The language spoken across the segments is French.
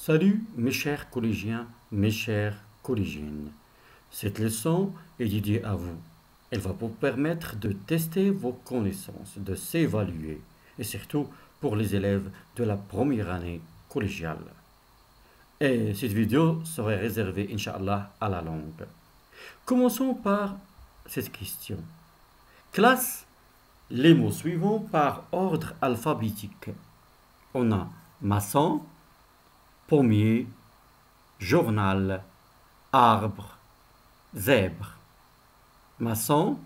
Salut mes chers collégiens, mes chères collégiennes. Cette leçon est dédiée à vous. Elle va vous permettre de tester vos connaissances, de s'évaluer, et surtout pour les élèves de la première année collégiale. Et cette vidéo serait réservée, Inch'Allah, à la langue. Commençons par cette question. Classe les mots suivants par ordre alphabétique. On a maçon, pommier, journal, arbre, zèbre. Maçon,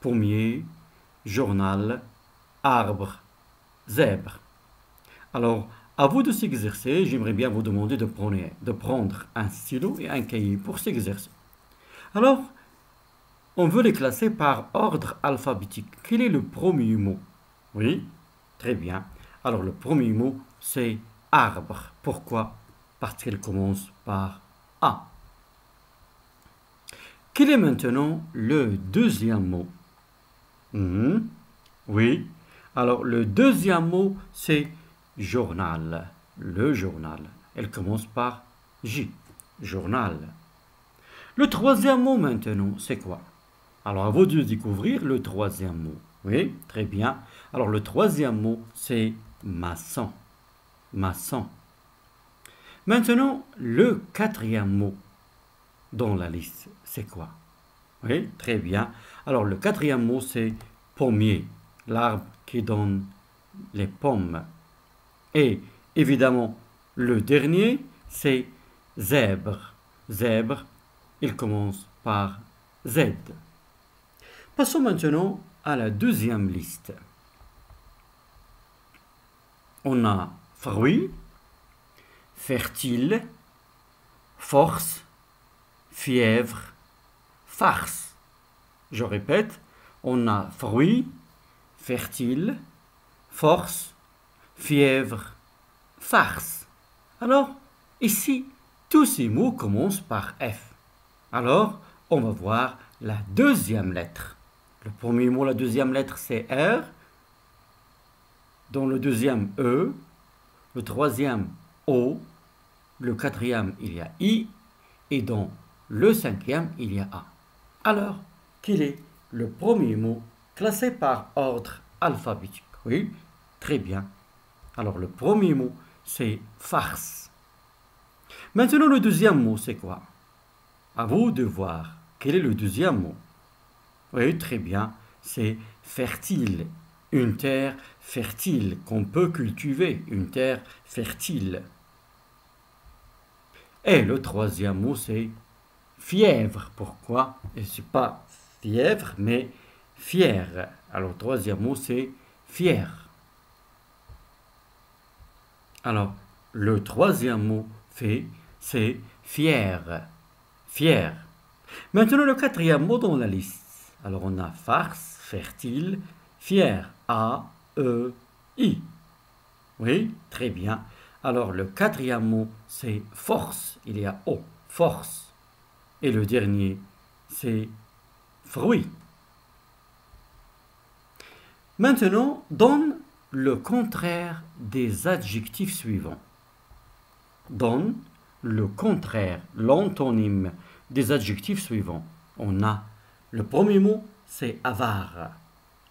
pommier, journal, arbre, zèbre. Alors, à vous de s'exercer. J'aimerais bien vous demander de prendre un stylo et un cahier pour s'exercer. Alors, on veut les classer par ordre alphabétique. Quel est le premier mot? Oui, très bien. Alors, le premier mot, c'est arbre. Pourquoi? Parce qu'elle commence par A. Quel est maintenant le deuxième mot? Oui. Alors, le deuxième mot, c'est journal. Le journal. Elle commence par J. Journal. Le troisième mot maintenant, c'est quoi? Alors, à vous de découvrir le troisième mot. Oui, très bien. Alors, le troisième mot, c'est maçon. Maçon. Maintenant, le quatrième mot dans la liste, c'est quoi? Oui, très bien. Alors, le quatrième mot, c'est pommier, l'arbre qui donne les pommes. Et évidemment, le dernier, c'est zèbre. Zèbre, il commence par Z. Passons maintenant à la deuxième liste. On a fruit, fertile, force, fièvre, farce. Je répète, on a fruit, fertile, force, fièvre, farce. Alors, ici, tous ces mots commencent par F. Alors, on va voir la deuxième lettre. Le premier mot, la deuxième lettre, c'est R. Dans le deuxième, E. Le troisième, O. Le quatrième, il y a I. Et dans le cinquième, il y a A. Alors, quel est le premier mot classé par ordre alphabétique? Oui, très bien. Alors, le premier mot, c'est farce. Maintenant, le deuxième mot, c'est quoi? À vous de voir. Quel est le deuxième mot? Oui, très bien. C'est fertile. Une terre fertile qu'on peut cultiver. Une terre fertile. Et le troisième mot, c'est fièvre. Pourquoi? Et c'est pas fièvre, mais fière. Alors, le troisième mot, c'est fier. Alors, le troisième mot, c'est fier. Fier. Maintenant, le quatrième mot dans la liste. Alors, on a farce, fertile, fier. A, E, I. Oui, très bien. Alors, le quatrième mot, c'est force. Il y a O, force. Et le dernier, c'est fruit. Maintenant, donne le contraire des adjectifs suivants. Donne le contraire, l'antonyme des adjectifs suivants. On a le premier mot, c'est avare.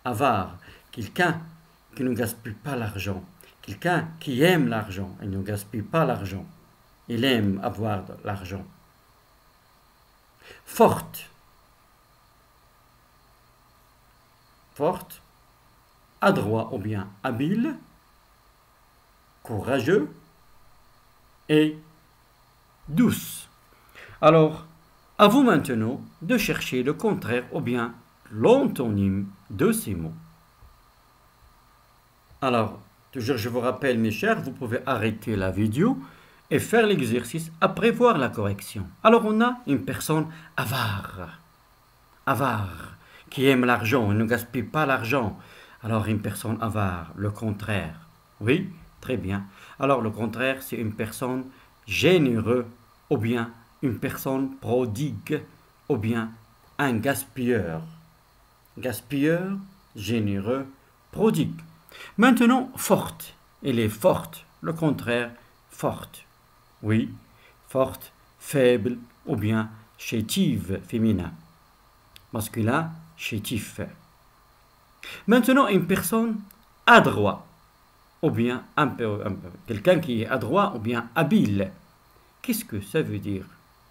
Avare, quelqu'un qui ne gaspille pas l'argent. Quelqu'un qui aime l'argent. Il ne gaspille pas l'argent. Il aime avoir de l'argent. Forte. Forte. Adroit ou bien habile. Courageux. Et douce. Alors, à vous maintenant de chercher le contraire ou bien l'antonyme de ces mots. Alors, toujours je vous rappelle mes chers, vous pouvez arrêter la vidéo et faire l'exercice après voir la correction. Alors on a une personne avare. Avare, qui aime l'argent, elle ne gaspille pas l'argent. Alors une personne avare, le contraire. Oui, très bien. Alors le contraire, c'est une personne généreuse ou bien une personne prodigue ou bien un gaspilleur. Gaspilleur, généreux, prodigue. Maintenant, forte. Elle est forte. Le contraire, forte. oui, forte, faible, ou bien chétive, féminin. Masculin, chétif. Maintenant, une personne adroit, ou bien quelqu'un qui est adroit, ou bien habile. Qu'est-ce que ça veut dire?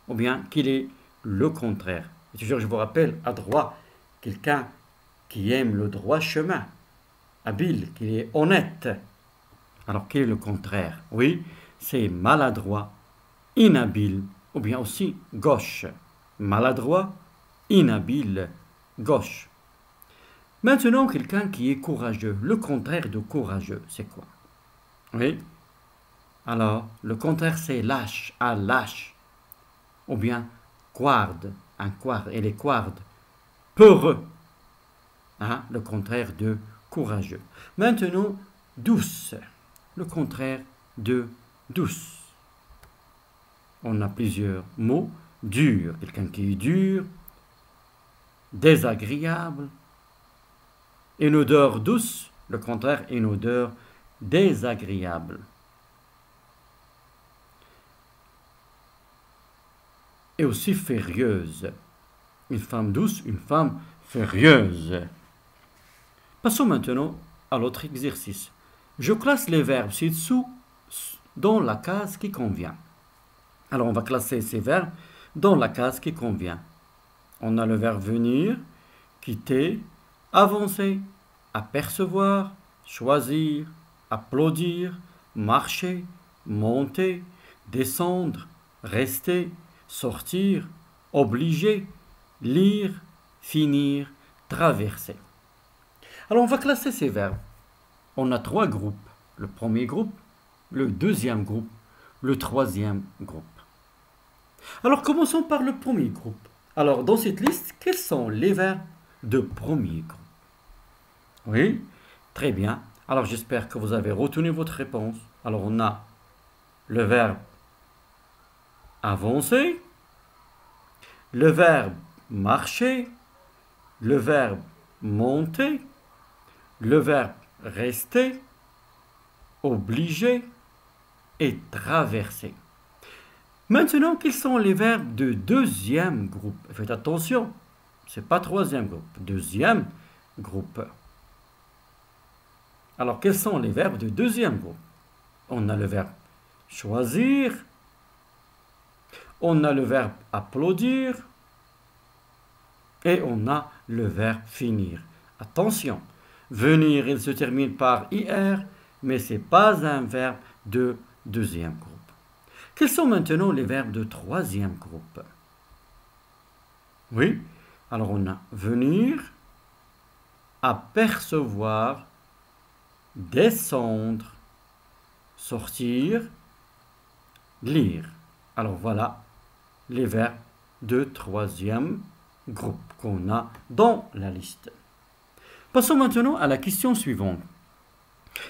Ou bien qu'il est le contraire. Et toujours, je vous rappelle, adroit, quelqu'un qui aime le droit chemin. Habile, qui est honnête. Alors, quel est le contraire? Oui, c'est maladroit, inhabile, ou bien aussi gauche. Maladroit, inhabile, gauche. Maintenant, quelqu'un qui est courageux. Le contraire de courageux, c'est quoi? Oui. Alors, le contraire, c'est lâche, à lâche. Ou bien couarde, un couarde, et les couardes. Peureux. Hein, le contraire de courageux. Maintenant, douce. Le contraire de douce. On a plusieurs mots. Dur, quelqu'un qui est dur. Désagréable. Une odeur douce, le contraire, une odeur désagréable. Et aussi furieuse. Une femme douce, une femme furieuse. Passons maintenant à l'autre exercice. Je classe les verbes ci-dessous dans la case qui convient. Alors, on va classer ces verbes dans la case qui convient. On a le verbe venir, quitter, avancer, apercevoir, choisir, applaudir, marcher, monter, descendre, rester, sortir, obliger, lire, finir, traverser. Alors on va classer ces verbes. On a 3 groupes. Le premier groupe, le deuxième groupe, le troisième groupe. Alors commençons par le premier groupe. Alors dans cette liste, quels sont les verbes de premier groupe? Oui, très bien. Alors j'espère que vous avez retenu votre réponse. Alors on a le verbe avancer, le verbe marcher, le verbe monter, le verbe rester, obliger et traverser. Maintenant, quels sont les verbes de deuxième groupe? Faites attention, ce n'est pas troisième groupe, deuxième groupe. Alors, quels sont les verbes de deuxième groupe? On a le verbe choisir, on a le verbe applaudir et on a le verbe finir. Attention, venir, il se termine par IR, mais ce n'est pas un verbe de deuxième groupe. Quels sont maintenant les verbes de troisième groupe? Oui, alors on a venir, apercevoir, descendre, sortir, lire. Alors voilà les verbes de troisième groupe qu'on a dans la liste. Passons maintenant à la question suivante.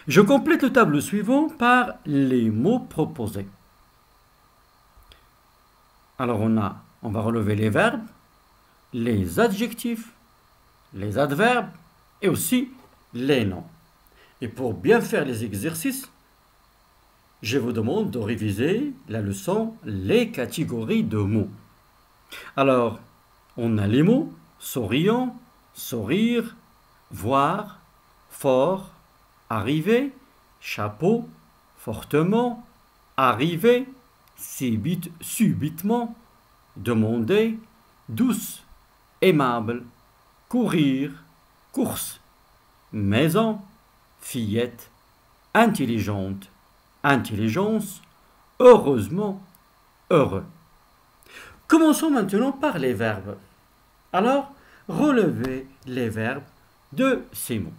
Je complète le tableau suivant par les mots proposés. Alors on va relever les verbes, les adjectifs, les adverbes et aussi les noms. Et pour bien faire les exercices, je vous demande de réviser la leçon les catégories de mots. Alors, on a les mots souriant, sourire, voir, fort, arriver, chapeau, fortement, arriver, subitement, demander, douce, aimable, courir, course, maison, fillette, intelligente, intelligence, heureusement, heureux. Commençons maintenant par les verbes. Alors, relevez les verbes de ces mots.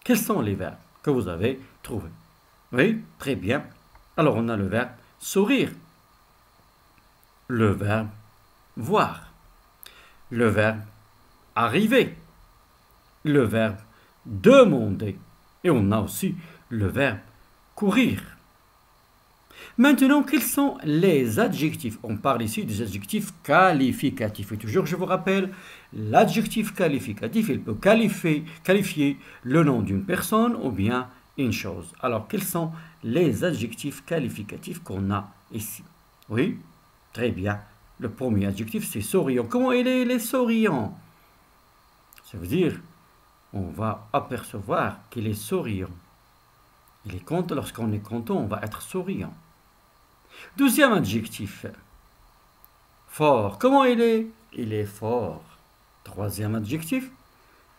Quels sont les verbes que vous avez trouvés? Oui, très bien. Alors, on a le verbe sourire, le verbe voir, le verbe arriver, le verbe demander et on a aussi le verbe courir. Maintenant, quels sont les adjectifs? On parle ici des adjectifs qualificatifs. Et toujours, je vous rappelle, l'adjectif qualificatif, il peut qualifier le nom d'une personne ou bien une chose. Alors, quels sont les adjectifs qualificatifs qu'on a ici? Oui, très bien. Le premier adjectif, c'est souriant. Comment il est? Il est souriant. Ça veut dire, on va apercevoir qu'il est souriant. Il est content. Lorsqu'on est content, on va être souriant. Deuxième adjectif, fort. Comment il est? Il est fort. Troisième adjectif,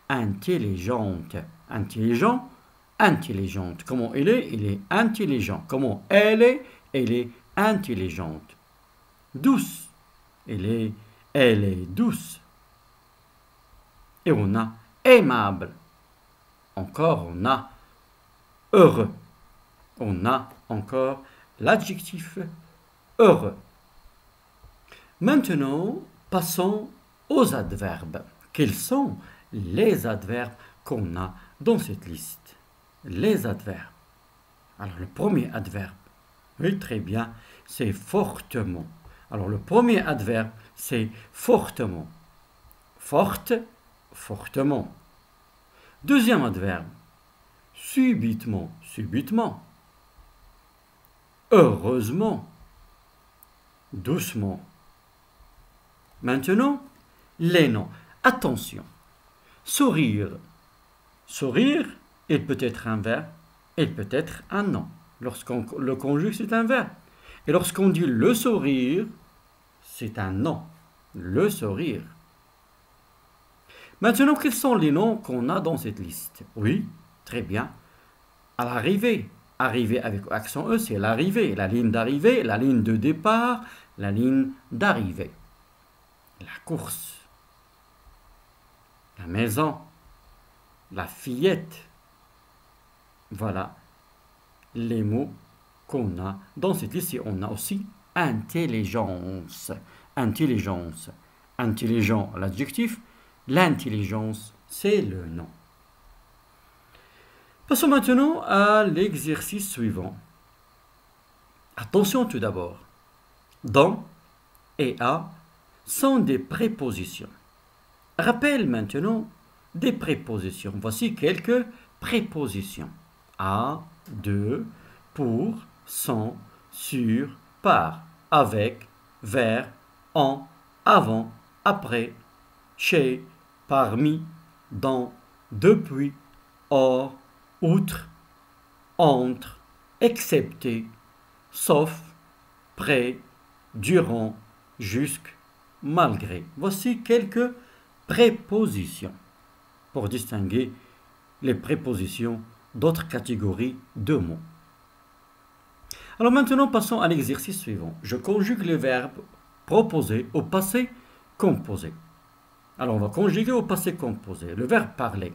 intelligente. Intelligent, intelligente. Comment il est? Il est intelligent. Comment elle est? Elle est intelligente. Douce. Elle est douce. Et on a aimable. Encore, on a heureux. On a encore l'adjectif heureux. Maintenant, passons aux adverbes. Quels sont les adverbes qu'on a dans cette liste? Les adverbes. Alors, le premier adverbe, oui, très bien, c'est fortement. Alors, le premier adverbe, c'est fortement. Forte, fortement. Deuxième adverbe, subitement, subitement. Heureusement, doucement. Maintenant, les noms. Attention. Sourire. Sourire, il peut être un verbe, il peut être un nom. Lorsqu'on le conjugue, c'est un verbe. Et lorsqu'on dit le sourire, c'est un nom. Le sourire. Maintenant, quels sont les noms qu'on a dans cette liste? Oui, très bien. À l'arrivée. Arrivée avec accent E, c'est l'arrivée. La ligne d'arrivée, la ligne de départ, la ligne d'arrivée. La course. La maison. La fillette. Voilà les mots qu'on a dans cette liste. Et on a aussi intelligence. Intelligence. Intelligent, l'adjectif. L'intelligence, c'est le nom. Passons maintenant à l'exercice suivant. Attention tout d'abord. Dans et à sont des prépositions. Rappelle maintenant des prépositions. Voici quelques prépositions. À, de, pour, sans, sur, par, avec, vers, en, avant, après, chez, parmi, dans, depuis, hors, outre, entre, excepté, sauf, près, durant, jusque, malgré. Voici quelques prépositions pour distinguer les prépositions d'autres catégories de mots. Alors maintenant, passons à l'exercice suivant. Je conjugue les verbes proposés au passé composé. Alors on va conjuguer au passé composé. Le verbe parler.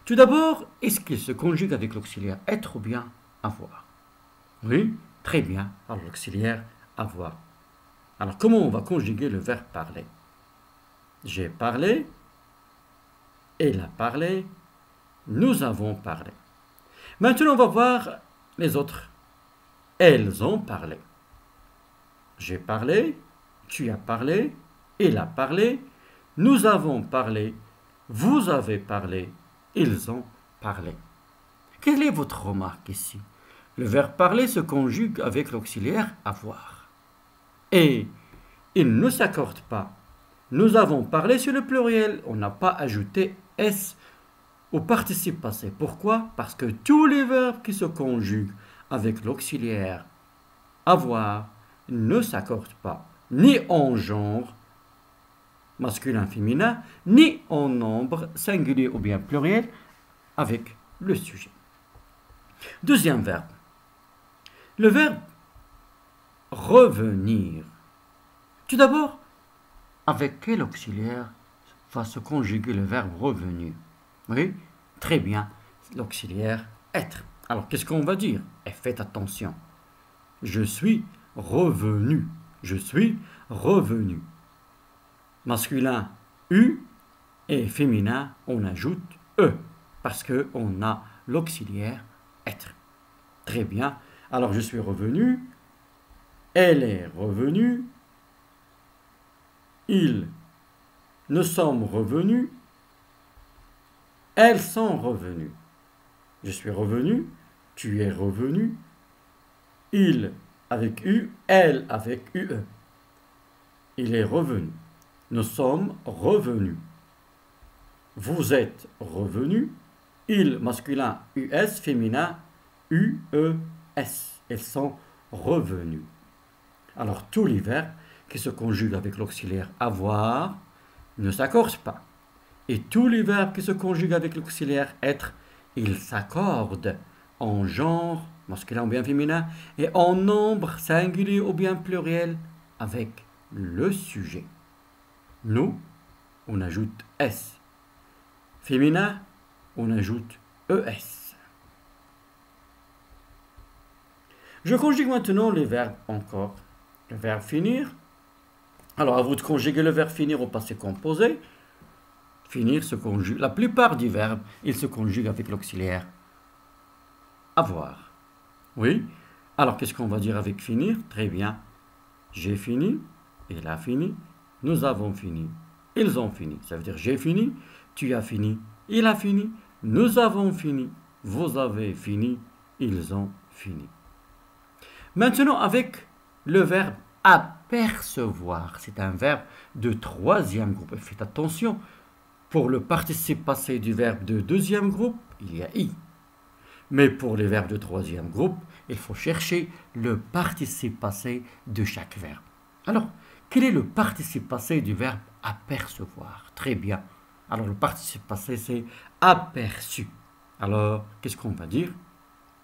Tout d'abord, est-ce qu'il se conjugue avec l'auxiliaire être ou bien avoir? Oui, très bien. Alors l'auxiliaire avoir. Alors comment on va conjuguer le verbe parler? J'ai parlé, elle a parlé, nous avons parlé. Maintenant, on va voir les autres. Elles ont parlé. J'ai parlé, tu as parlé, il a parlé, nous avons parlé, vous avez parlé, ils ont parlé. Quelle est votre remarque ici? Le verbe parler se conjugue avec l'auxiliaire avoir. Et il ne s'accorde pas. Nous avons parlé sur le pluriel. On n'a pas ajouté S au participe passé. Pourquoi? Parce que tous les verbes qui se conjuguent avec l'auxiliaire avoir ne s'accordent pas ni en genre masculin-féminin, ni en nombre singulier ou bien pluriel avec le sujet. Deuxième verbe. Le verbe revenir. Tout d'abord, avec quel auxiliaire va se conjuguer le verbe revenir? Oui, très bien, l'auxiliaire être. Alors, qu'est-ce qu'on va dire? Et faites attention. Je suis revenu. Je suis revenu. Masculin, U, et féminin, on ajoute E, parce qu'on a l'auxiliaire être. Très bien. Alors, je suis revenu. Elle est revenue. Ils nous sommes revenus. Elles sont revenues. Je suis revenu. Tu es revenu. Il avec U, elle avec UE. Il est revenu. Nous sommes revenus. Vous êtes revenus. Il, masculin, US, féminin, UES. Ils sont revenus. Alors, tous les verbes qui se conjuguent avec l'auxiliaire avoir ne s'accordent pas. Et tous les verbes qui se conjuguent avec l'auxiliaire être, ils s'accordent en genre, masculin ou bien féminin, et en nombre singulier ou bien pluriel avec le sujet. Nous, on ajoute S. Féminin, on ajoute ES. Je conjugue maintenant les verbes encore. Le verbe finir. Alors, à vous de conjuguer le verbe finir au passé composé. Finir se conjugue. La plupart des verbes, ils se conjuguent avec l'auxiliaire avoir. Oui. Alors, qu'est-ce qu'on va dire avec finir? Très bien. J'ai fini, il a fini, nous avons fini, ils ont fini. Ça veut dire j'ai fini, tu as fini, il a fini, nous avons fini, vous avez fini, ils ont fini. Maintenant, avec le verbe apercevoir, c'est un verbe de troisième groupe. Faites attention, pour le participe passé du verbe de deuxième groupe, il y a i. Mais pour les verbes de troisième groupe, il faut chercher le participe passé de chaque verbe. Alors, quel est le participe passé du verbe apercevoir? Très bien. Alors, le participe passé, c'est aperçu. Alors, qu'est-ce qu'on va dire?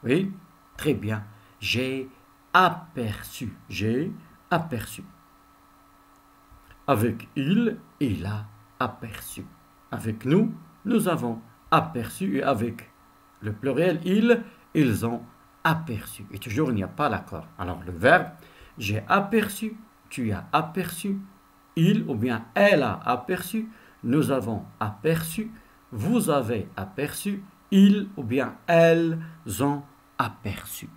Oui, très bien. J'ai aperçu. J'ai aperçu. Avec il a aperçu. Avec nous, nous avons aperçu. Et avec le pluriel, ils ont aperçu. Et toujours, il n'y a pas l'accord. Alors, le verbe, j'ai aperçu, tu as aperçu, il ou bien elle a aperçu, nous avons aperçu, vous avez aperçu, ils ou bien elles ont aperçu.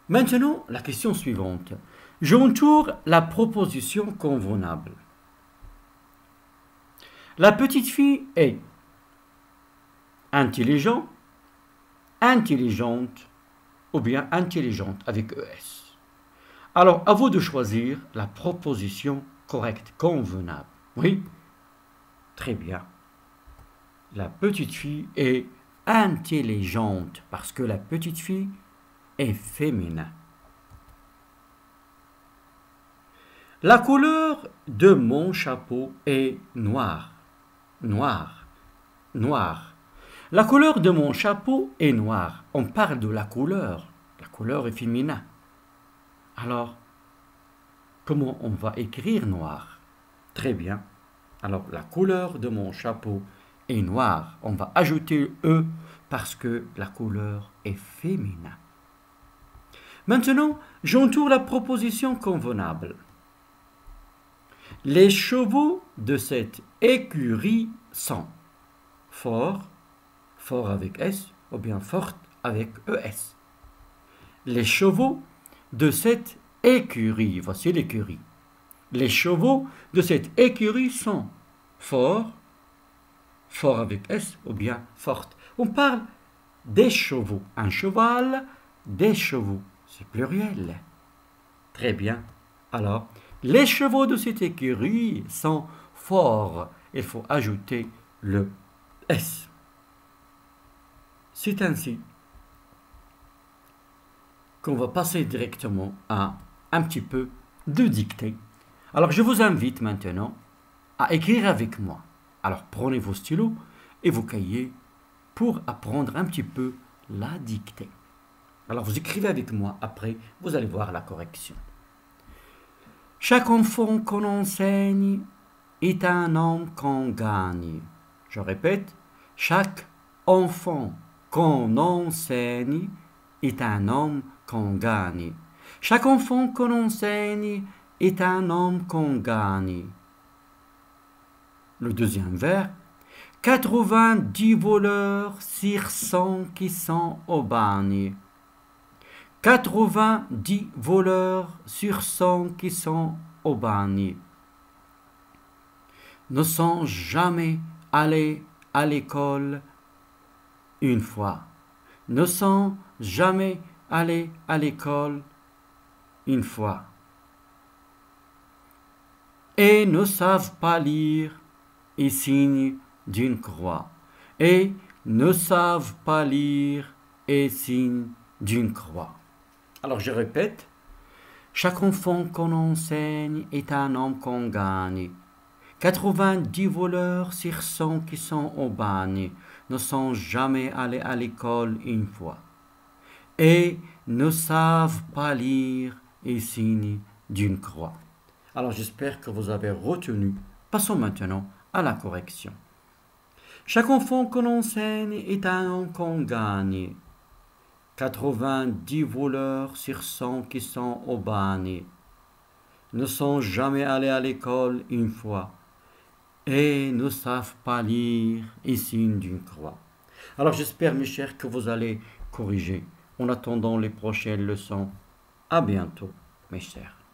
Maintenant, la question suivante. J'entoure la proposition convenable. La petite fille est intelligent, intelligente ou bien intelligente avec ES. Alors, à vous de choisir la proposition correcte, convenable. Oui? Très bien. La petite fille est intelligente parce que la petite fille est féminin. La couleur de mon chapeau est noire. Noir. Noir. La couleur de mon chapeau est noire. On parle de la couleur. La couleur est féminin. Alors, comment on va écrire noir? Très bien. Alors, la couleur de mon chapeau est noire. On va ajouter E parce que la couleur est féminin. Maintenant, j'entoure la proposition convenable. Les chevaux de cette écurie sont forts, fort avec S, ou bien forte avec ES. Les chevaux de cette écurie, voici l'écurie. Les chevaux de cette écurie sont forts, fort avec S, ou bien forte. On parle des chevaux. Un cheval, des chevaux. C'est pluriel. Très bien. Alors, les chevaux de cette écurie sont forts. Il faut ajouter le S. C'est ainsi qu'on va passer directement à un petit peu de dictée. Alors, je vous invite maintenant à écrire avec moi. Alors, prenez vos stylos et vos cahiers pour apprendre un petit peu la dictée. Alors, vous écrivez avec moi. Après, vous allez voir la correction. Chaque enfant qu'on enseigne est un homme qu'on gagne. Je répète, chaque enfant qu'on enseigne est un homme qu'on gagne. Chaque enfant qu'on enseigne est un homme qu'on gagne. Le deuxième vers. 90 voleurs sur 100 qui sont au bagne. 90 voleurs sur 100 qui sont au bagne ne sont jamais allés à l'école une fois, ne sont jamais allés à l'école une fois et ne savent pas lire et signe d'une croix. Et ne savent pas lire et signe d'une croix. Alors je répète, chaque enfant qu'on enseigne est un homme qu'on gagne. 90 voleurs sur 100 qui sont au bagne ne sont jamais allés à l'école une fois et ne savent pas lire et signe d'une croix. Alors j'espère que vous avez retenu. Passons maintenant à la correction. Chaque enfant qu'on enseigne est un homme qu'on gagne. 90 voleurs sur 100 qui sont au bagne ne sont jamais allés à l'école une fois et ne savent pas lire et signe d'une croix. Alors j'espère mes chers que vous allez corriger. En attendant les prochaines leçons, à bientôt mes chers.